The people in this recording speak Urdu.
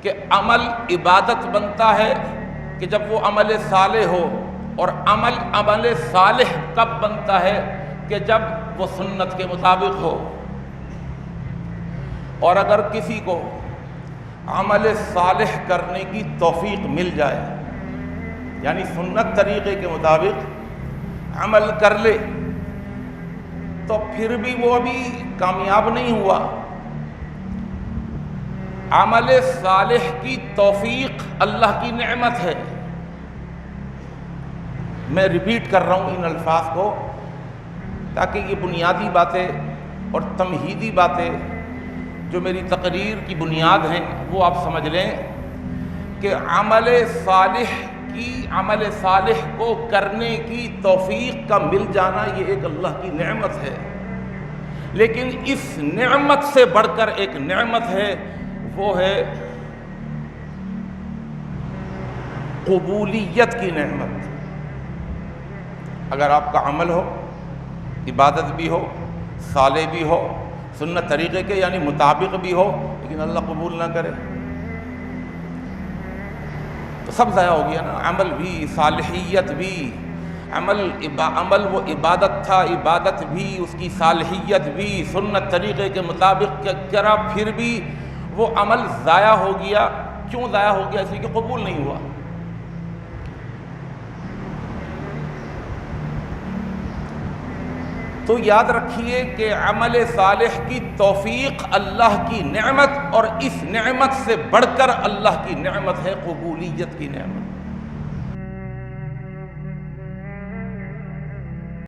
کہ عمل عبادت بنتا ہے کہ جب وہ عمل صالح ہو، اور عمل صالح کب بنتا ہے کہ جب وہ سنت کے مطابق ہو۔ اور اگر کسی کو عمل صالح کرنے کی توفیق مل جائے، یعنی سنت طریقے کے مطابق عمل کر لے، تو پھر بھی وہ ابھی کامیاب نہیں ہوا۔ عمل صالح کی توفیق اللہ کی نعمت ہے۔ میں ریپیٹ کر رہا ہوں ان الفاظ کو تاکہ یہ بنیادی باتیں اور تمہیدی باتیں جو میری تقریر کی بنیاد ہیں وہ آپ سمجھ لیں کہ عمل صالح کو کرنے کی توفیق کا مل جانا یہ ایک اللہ کی نعمت ہے، لیکن اس نعمت سے بڑھ کر ایک نعمت ہے، وہ ہے قبولیت کی نعمت۔ اگر آپ کا عمل ہو، عبادت بھی ہو، صالح بھی ہو، سنت طریقے کے یعنی مطابق بھی ہو، لیکن اللہ قبول نہ کرے تو سب ضائع ہو گیا نا، عمل بھی، صالحیت بھی۔ عمل وہ عبادت تھا، عبادت بھی، اس کی صالحیت بھی سنت طریقے کے مطابق کرا، پھر بھی وہ عمل ضائع ہو گیا۔ کیوں ضائع ہو گیا؟ اس لیے کہ قبول نہیں ہوا۔ تو یاد رکھیے کہ عمل صالح کی توفیق اللہ کی نعمت، اور اس نعمت سے بڑھ کر اللہ کی نعمت ہے قبولیت کی نعمت۔